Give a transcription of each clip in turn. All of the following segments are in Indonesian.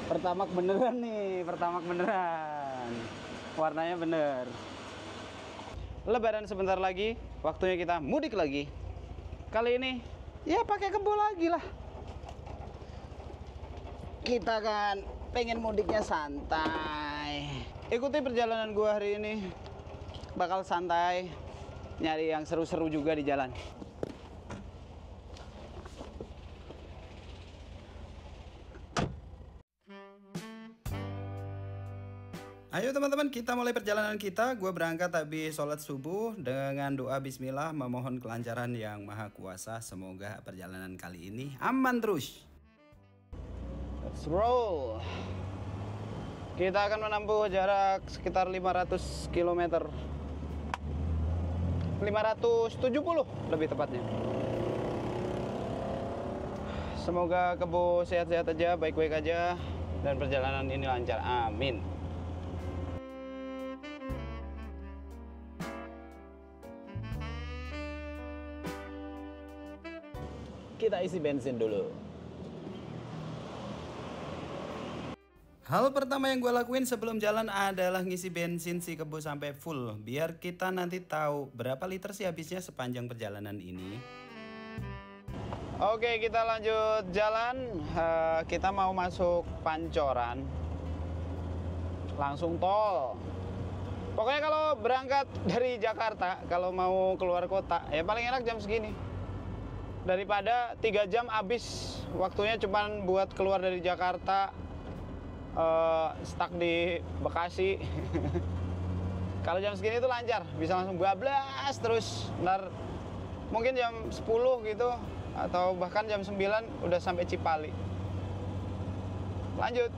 Pertamax beneran nih, Pertamax beneran. Warnanya bener. Lebaran sebentar lagi, waktunya kita mudik lagi. Kali ini ya pakai kebo lagi lah. Kita kan pengen mudiknya santai. Ikuti perjalanan gua hari ini. Bakal santai, nyari yang seru-seru juga di jalan. Ayo teman-teman, kita mulai perjalanan kita. Gue berangkat habis sholat subuh dengan doa bismillah, memohon kelancaran yang maha kuasa. Semoga perjalanan kali ini aman terus. Let's roll. Kita akan menempuh jarak sekitar 500 km. 570 lebih tepatnya. Semoga kebo sehat-sehat aja, baik-baik aja, dan perjalanan ini lancar. Amin. Kita isi bensin dulu. Hal pertama yang gue lakuin sebelum jalan adalah ngisi bensin si kebo sampai full, biar kita nanti tahu berapa liter sih habisnya sepanjang perjalanan ini. Oke, kita lanjut jalan. Kita mau masuk Pancoran, langsung tol. Pokoknya kalau berangkat dari Jakarta, kalau mau keluar kota, ya paling enak jam segini. Daripada 3 jam habis waktunya cuman buat keluar dari Jakarta, stuck di Bekasi. Kalau jam segini itu lancar, bisa langsung bablas terus. Ntar mungkin jam 10 gitu, atau bahkan jam 9 udah sampai Cipali. Lanjut.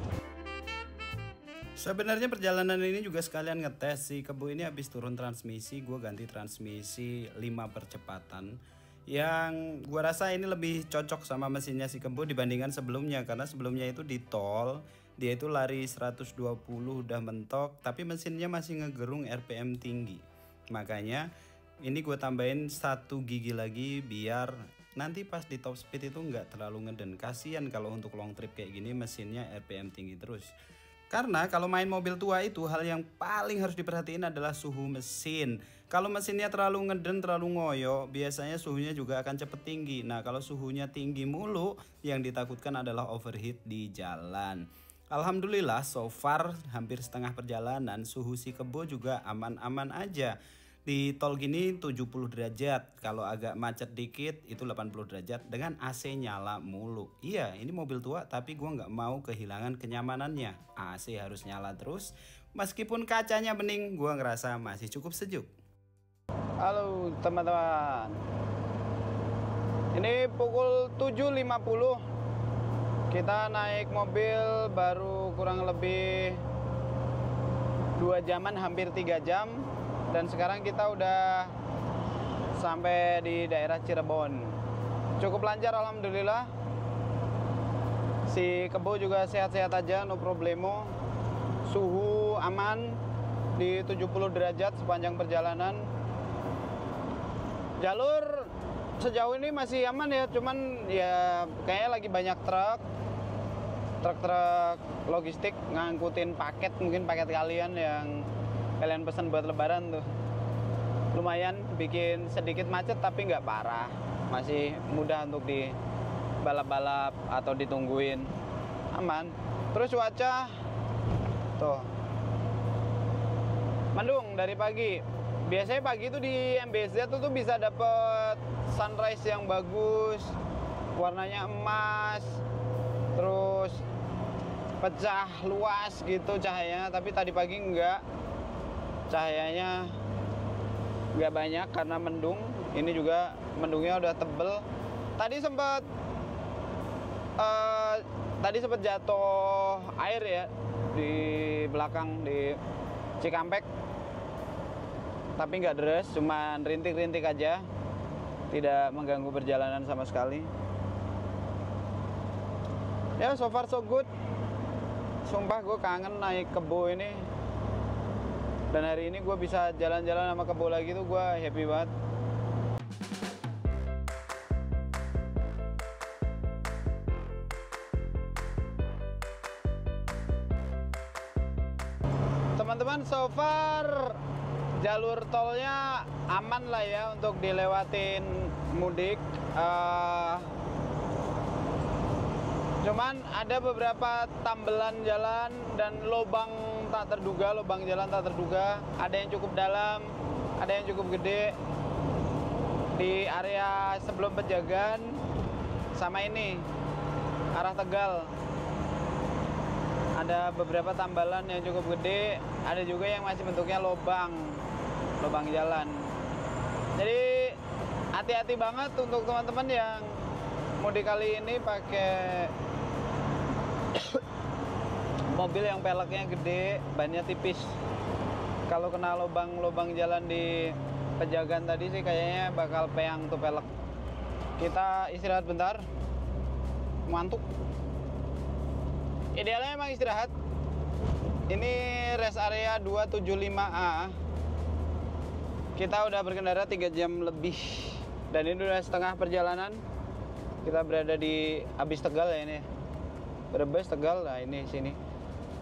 Sebenarnya perjalanan ini juga sekalian ngetes. Si kebo ini habis turun transmisi, gue ganti transmisi 5 percepatan. Yang gue rasa ini lebih cocok sama mesinnya si kebo dibandingkan sebelumnya, karena sebelumnya itu di tol dia itu lari 120 udah mentok, tapi mesinnya masih ngegerung RPM tinggi. Makanya ini gue tambahin 1 gigi lagi biar nanti pas di top speed itu nggak terlalu ngeden. Kasian kalau untuk long trip kayak gini mesinnya RPM tinggi terus. Karena kalau main mobil tua itu hal yang paling harus diperhatiin adalah suhu mesin. Kalau mesinnya terlalu ngeden, terlalu ngoyo, biasanya suhunya juga akan cepet tinggi. Nah kalau suhunya tinggi mulu, yang ditakutkan adalah overheat di jalan. Alhamdulillah so far hampir setengah perjalanan suhu si kebo juga aman-aman aja. Di tol gini 70 derajat, kalau agak macet dikit itu 80 derajat dengan AC nyala mulu. Iya, ini mobil tua tapi gue nggak mau kehilangan kenyamanannya. AC harus nyala terus, meskipun kacanya bening gue ngerasa masih cukup sejuk. Halo teman-teman, ini pukul 7.50. Kita naik mobil baru kurang lebih 2 jaman, hampir 3 jam. Dan sekarang kita udah sampai di daerah Cirebon. Cukup lancar alhamdulillah. Si kebo juga sehat-sehat aja, no problemo. Suhu aman di 70 derajat sepanjang perjalanan. Jalur sejauh ini masih aman ya, cuman ya kayaknya lagi banyak truk-truk logistik ngangkutin paket, mungkin paket kalian yang kalian pesan buat lebaran tuh. Lumayan bikin sedikit macet tapi nggak parah, masih mudah untuk di balap-balap atau ditungguin, aman. Terus cuaca tuh mendung dari pagi. Biasanya pagi itu di MBZ tuh bisa dapet sunrise yang bagus, warnanya emas, terus pecah luas gitu cahayanya. Tapi tadi pagi enggak, cahayanya nggak banyak karena mendung. Ini juga mendungnya udah tebel. Tadi sempat jatuh air ya di belakang di Cikampek, tapi nggak deres, cuman rintik-rintik aja, tidak mengganggu perjalanan sama sekali. Ya so far so good. Sumpah gue kangen naik kebo ini. Dan hari ini gue bisa jalan-jalan sama kebo lagi tuh gue happy banget. teman-teman, so far jalur tolnya aman lah ya untuk dilewatin mudik. Cuman ada beberapa tambelan jalan dan lubang tak terduga, lubang jalan tak terduga. Ada yang cukup dalam, ada yang cukup gede di area sebelum Pejagan sama ini arah Tegal. Ada beberapa tambalan yang cukup gede, ada juga yang masih bentuknya lubang jalan. Jadi hati-hati banget untuk teman-teman yang mudik kali ini pakai mobil yang peleknya gede, bannya tipis. Kalau kena lubang jalan di Pejagan tadi sih kayaknya bakal peyang tuh pelek. Kita istirahat bentar, ngantuk. Idealnya emang istirahat. Ini rest area 275A. Kita udah berkendara 3 jam lebih, dan ini udah setengah perjalanan. Kita berada di habis Tegal ya ini, Brebes Tegal. Nah ini sini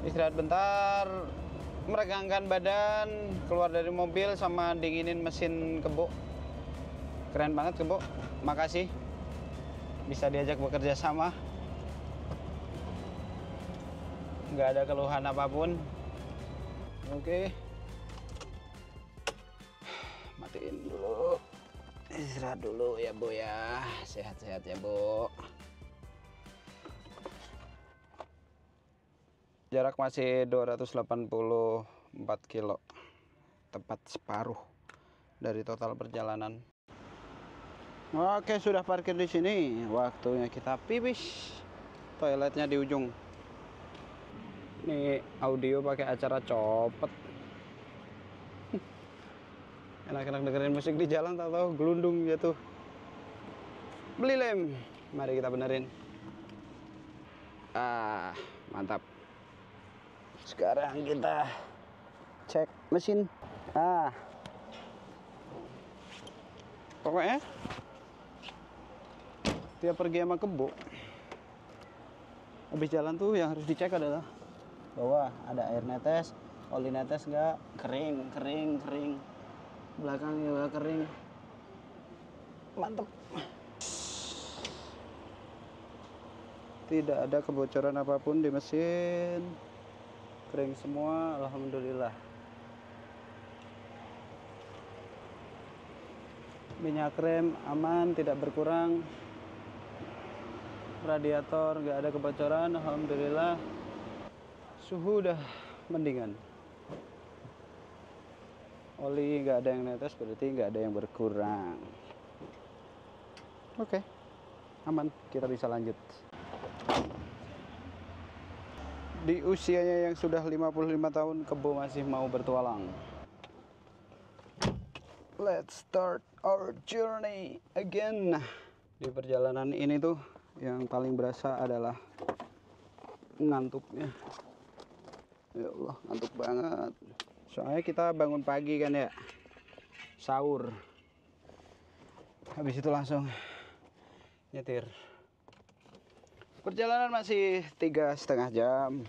istirahat bentar, meregangkan badan, keluar dari mobil sama dinginin mesin kebo. Keren banget kebo, makasih bisa diajak bekerja sama, nggak ada keluhan apapun. Oke, matiin dulu, istirahat dulu ya Bu ya, sehat-sehat ya Bu. Jarak masih 284 kilo, tepat separuh dari total perjalanan. Oke, sudah parkir di sini. Waktunya kita pipis. Toiletnya di ujung. Ini audio pakai acara copet. Enak-enak dengerin musik di jalan, tak tahu gelundung jatuh. Beli lem. Mari kita benerin. Mantap. Sekarang kita cek mesin. Pokoknya tiap pergi sama kebo, habis jalan tuh yang harus dicek adalah bahwa ada air netes, oli netes nggak, kering. Belakangnya nggak kering. Mantep. Tidak ada kebocoran apapun di mesin. Kering semua, alhamdulillah. Minyak rem aman, tidak berkurang. Radiator nggak ada kebocoran, alhamdulillah. Suhu udah mendingan. Oli nggak ada yang netes, berarti nggak ada yang berkurang. Oke, aman, kita bisa lanjut. Di usianya yang sudah 55 tahun, kebo masih mau bertualang. Let's start our journey again. Di perjalanan ini tuh yang paling berasa adalah ngantuknya. Ya Allah, ngantuk banget. Soalnya kita bangun pagi kan ya, sahur. Habis itu langsung nyetir. Perjalanan masih 3,5 jam,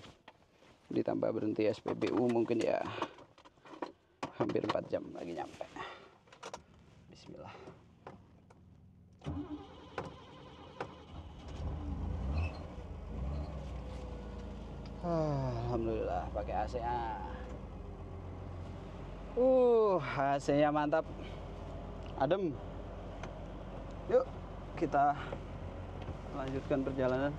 ditambah berhenti SPBU mungkin ya hampir 4 jam lagi nyampe. Bismillah. Alhamdulillah pakai AC-nya. AC-nya mantap, adem. Yuk kita lanjutkan perjalanan.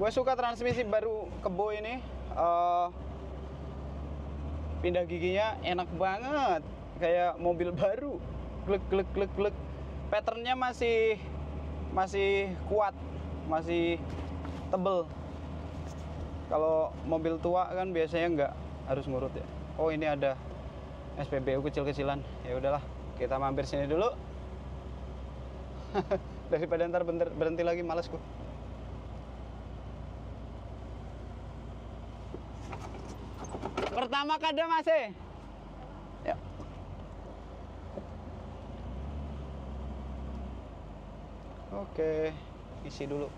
Gue suka transmisi baru kebo ini, pindah giginya enak banget, kayak mobil baru. Glek. Patternnya masih kuat, masih tebel. Kalau mobil tua kan biasanya nggak harus ngurut ya. Oh ini ada SPBU kecil-kecilan. Ya udahlah, kita mampir sini dulu. Daripada ntar berhenti lagi, males gue. Pertamax ada masih. Yuk. Oke, isi dulu.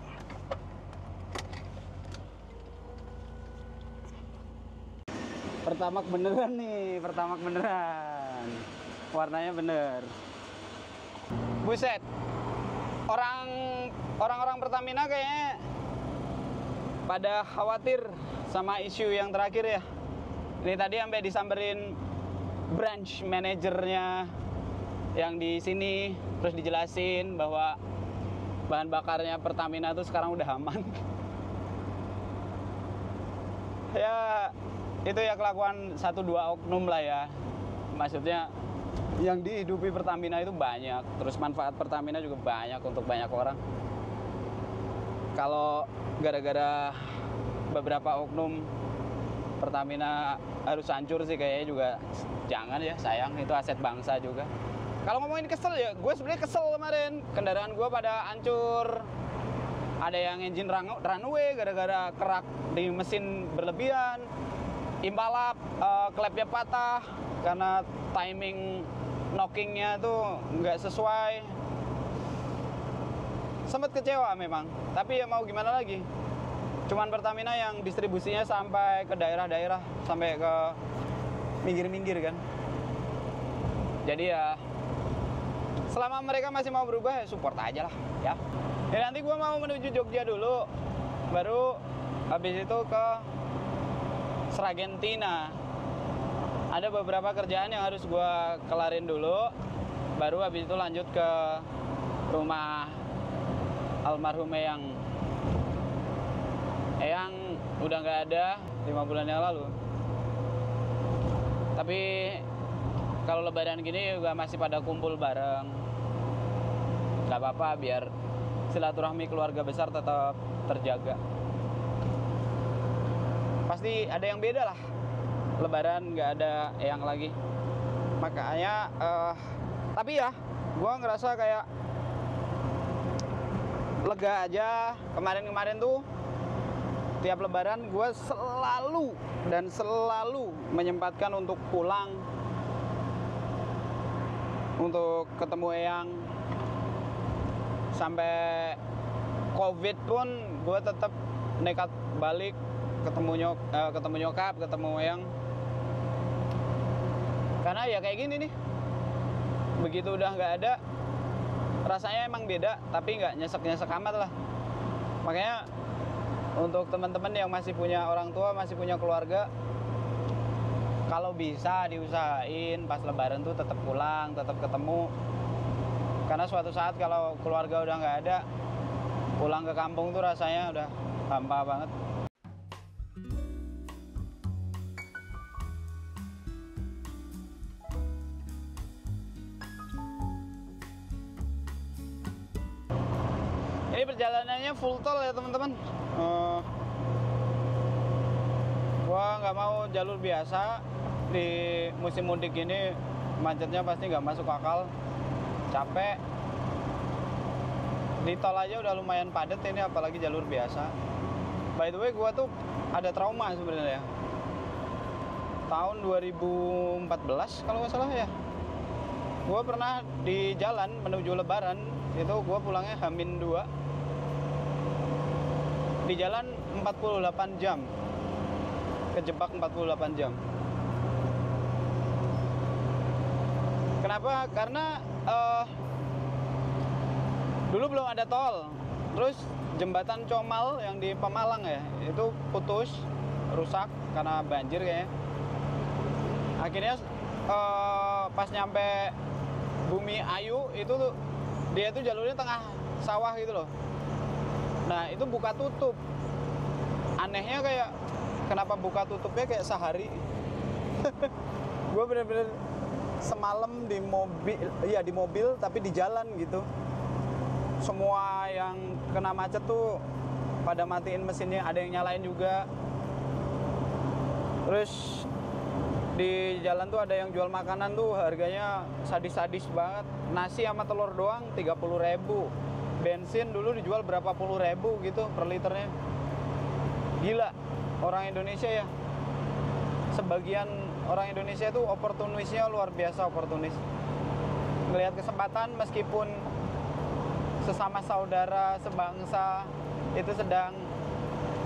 Pertamax beneran nih, Pertamax beneran. Warnanya bener. Buset. Orang-orang Pertamina kayaknya pada khawatir sama isu yang terakhir ya. Ini tadi sampai disamperin branch manajernya yang di sini, terus dijelasin bahwa bahan bakarnya Pertamina itu sekarang udah aman. Ya itu ya kelakuan 1-2 oknum lah ya. Maksudnya yang dihidupi Pertamina itu banyak, terus manfaat Pertamina juga banyak untuk banyak orang. Kalau gara-gara beberapa oknum Pertamina harus hancur sih kayaknya juga jangan ya, sayang, itu aset bangsa juga. Kalau ngomongin kesel ya, gue sebenarnya kesel kemarin, kendaraan gue pada hancur. Ada yang engine runway gara-gara kerak di mesin berlebihan. Impala klepnya patah karena timing knockingnya tuh nggak sesuai. Sempet kecewa memang, tapi ya mau gimana lagi. Cuman Pertamina yang distribusinya sampai ke daerah-daerah, sampai ke minggir-minggir kan. Jadi ya selama mereka masih mau berubah ya support aja lah ya. Ya nanti gue mau menuju Jogja dulu, baru habis itu ke Sragentina. Ada beberapa kerjaan yang harus gue kelarin dulu, baru habis itu lanjut ke rumah almarhum Eyang udah nggak ada 5 bulan yang lalu. Tapi kalau lebaran gini juga masih pada kumpul bareng. Gak apa-apa, biar silaturahmi keluarga besar tetap terjaga. Pasti ada yang beda lah. Lebaran nggak ada Eyang lagi. Makanya tapi ya gue ngerasa kayak lega aja. Kemarin tuh tiap lebaran gue selalu menyempatkan untuk pulang, untuk ketemu Eyang. Sampai COVID pun gue tetap nekat balik ketemu nyokap, ketemu Eyang. Karena ya kayak gini nih, begitu udah nggak ada, rasanya emang beda, tapi nggak nyesek-nyesek amat lah. Makanya untuk teman-teman yang masih punya orang tua, masih punya keluarga, kalau bisa diusahain pas lebaran tuh tetap pulang, tetap ketemu. Karena suatu saat kalau keluarga udah nggak ada, pulang ke kampung tuh rasanya udah hampa banget. Ini perjalanannya full tol ya teman-teman. Gua nggak mau jalur biasa. Di musim mudik ini macetnya pasti nggak masuk akal. Capek. Di tol aja udah lumayan padat ini, apalagi jalur biasa. By the way, gua tuh ada trauma sebenarnya. Tahun 2014 kalau nggak salah ya. Gua pernah di jalan menuju Lebaran, itu gua pulangnya H-2. Di jalan 48 jam. Kejebak 48 jam. Kenapa? Karena dulu belum ada tol. Terus jembatan Comal yang di Pemalang ya, itu putus, rusak karena banjir kayaknya. Akhirnya pas nyampe Bumi Ayu itu tuh, dia tuh jalurnya tengah sawah gitu loh. Nah itu buka tutup. Anehnya kayak kenapa buka tutupnya kayak sehari. Gue bener-bener semalam di mobil tapi di jalan gitu. Semua yang kena macet tuh pada matiin mesinnya, ada yang nyalain juga. Terus di jalan tuh ada yang jual makanan tuh harganya sadis-sadis banget. Nasi sama telur doang 30.000. Bensin dulu dijual berapa puluh ribu gitu per liternya. Gila, orang Indonesia ya. sebagian orang Indonesia itu oportunisnya luar biasa oportunis. Melihat kesempatan meskipun sesama saudara, sebangsa itu sedang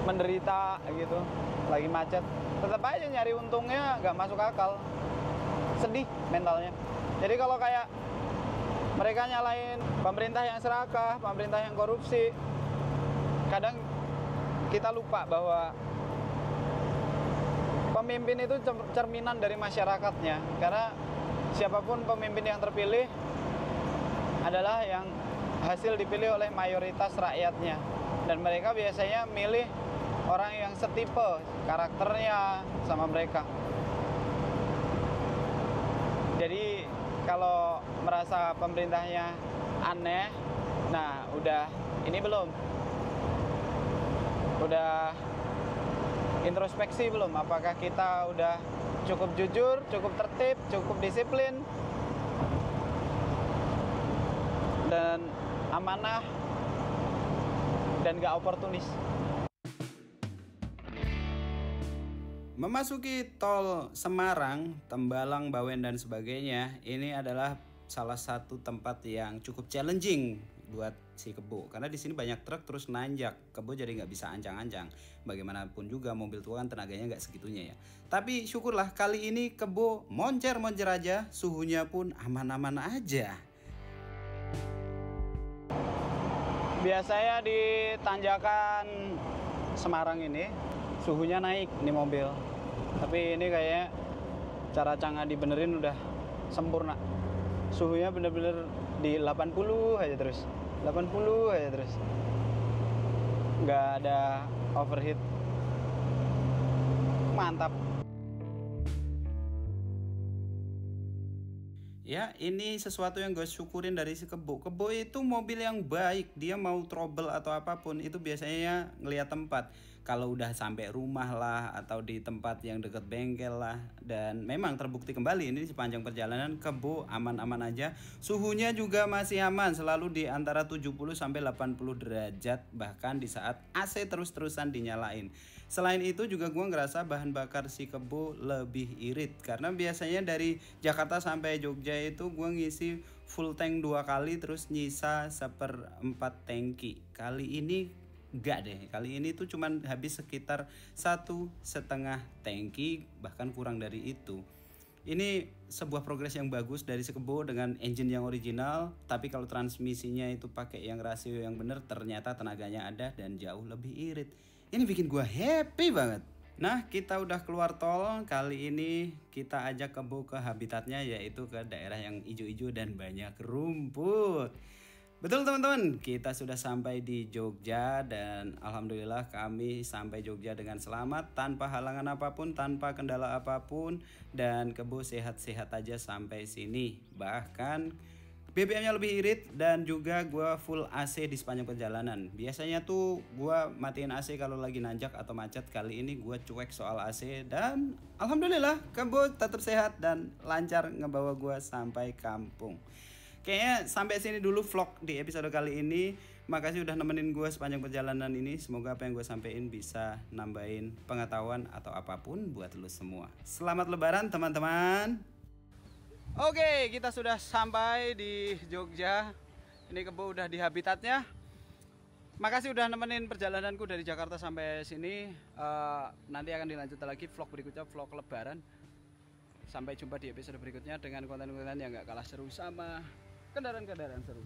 menderita gitu, lagi macet, tetap aja nyari untungnya, nggak masuk akal. Sedih mentalnya. Jadi kalau kayak mereka nyalain pemerintah yang serakah, pemerintah yang korupsi, kadang kita lupa bahwa pemimpin itu cerminan dari masyarakatnya. Karena siapapun pemimpin yang terpilih adalah yang hasil dipilih oleh mayoritas rakyatnya. Dan mereka biasanya milih orang yang setipe karakternya sama mereka. Jadi kalau merasa pemerintahnya aneh, nah udah ini belum? Udah introspeksi belum? Apakah kita udah cukup jujur, cukup tertib, cukup disiplin, dan amanah, dan gak oportunis? Memasuki tol Semarang, Tembalang, Bawen dan sebagainya, ini adalah salah satu tempat yang cukup challenging buat si Kebo, karena di sini banyak truk terus nanjak. Kebo jadi nggak bisa ancang-ancang. Bagaimanapun juga mobil tua kan tenaganya nggak segitunya ya. Tapi syukurlah kali ini Kebo moncer-moncer aja, suhunya pun aman-aman aja. Biasanya di tanjakan Semarang ini suhunya naik nih mobil. Tapi ini kayaknya cara Canga dibenerin udah sempurna. Suhunya bener-bener di 80 aja terus. 80 aja terus. Nggak ada overheat. Mantap. Ya, ini sesuatu yang gue syukurin dari si Kebo. Kebo itu mobil yang baik. Dia mau trouble atau apapun itu biasanya ngelihat tempat. Kalau udah sampai rumah lah atau di tempat yang deket bengkel lah. Dan memang terbukti kembali ini sepanjang perjalanan Kebo aman-aman aja. Suhunya juga masih aman, selalu di antara 70 sampai 80 derajat, bahkan di saat AC terus-terusan dinyalain. Selain itu juga gue ngerasa bahan bakar si Kebo lebih irit, karena biasanya dari Jakarta sampai Jogja itu gue ngisi full tank 2 kali terus nyisa 1/4 tangki. Kali ini enggak deh, kali ini tuh cuman habis sekitar 1,5 tangki, bahkan kurang dari itu. Ini sebuah progres yang bagus dari si Kebo dengan engine yang original, tapi kalau transmisinya itu pakai yang rasio yang bener, ternyata tenaganya ada dan jauh lebih irit. Ini bikin gua happy banget. Nah, kita udah keluar tol. Kali ini kita ajak Kebo ke habitatnya, yaitu ke daerah yang hijau-hijau dan banyak rumput. Betul teman-teman, kita sudah sampai di Jogja dan alhamdulillah kami sampai Jogja dengan selamat, tanpa halangan apapun, tanpa kendala apapun, dan Kebo sehat-sehat aja sampai sini. Bahkan BBM-nya lebih irit dan juga gua full AC di sepanjang perjalanan. Biasanya tuh gua matiin AC kalau lagi nanjak atau macet. Kali ini gua cuek soal AC dan alhamdulillah Kebo tetap sehat dan lancar ngebawa gua sampai kampung. Kayaknya sampai sini dulu vlog di episode kali ini. Makasih udah nemenin gue sepanjang perjalanan ini. Semoga apa yang gue sampein bisa nambahin pengetahuan atau apapun buat lu semua. Selamat Lebaran teman-teman. Oke, kita sudah sampai di Jogja. Ini Kebo udah di habitatnya. Makasih udah nemenin perjalananku dari Jakarta sampai sini. Nanti akan dilanjut lagi vlog berikutnya, vlog Lebaran. Sampai jumpa di episode berikutnya dengan konten-konten yang gak kalah seru sama kendaraan-kendaraan seru.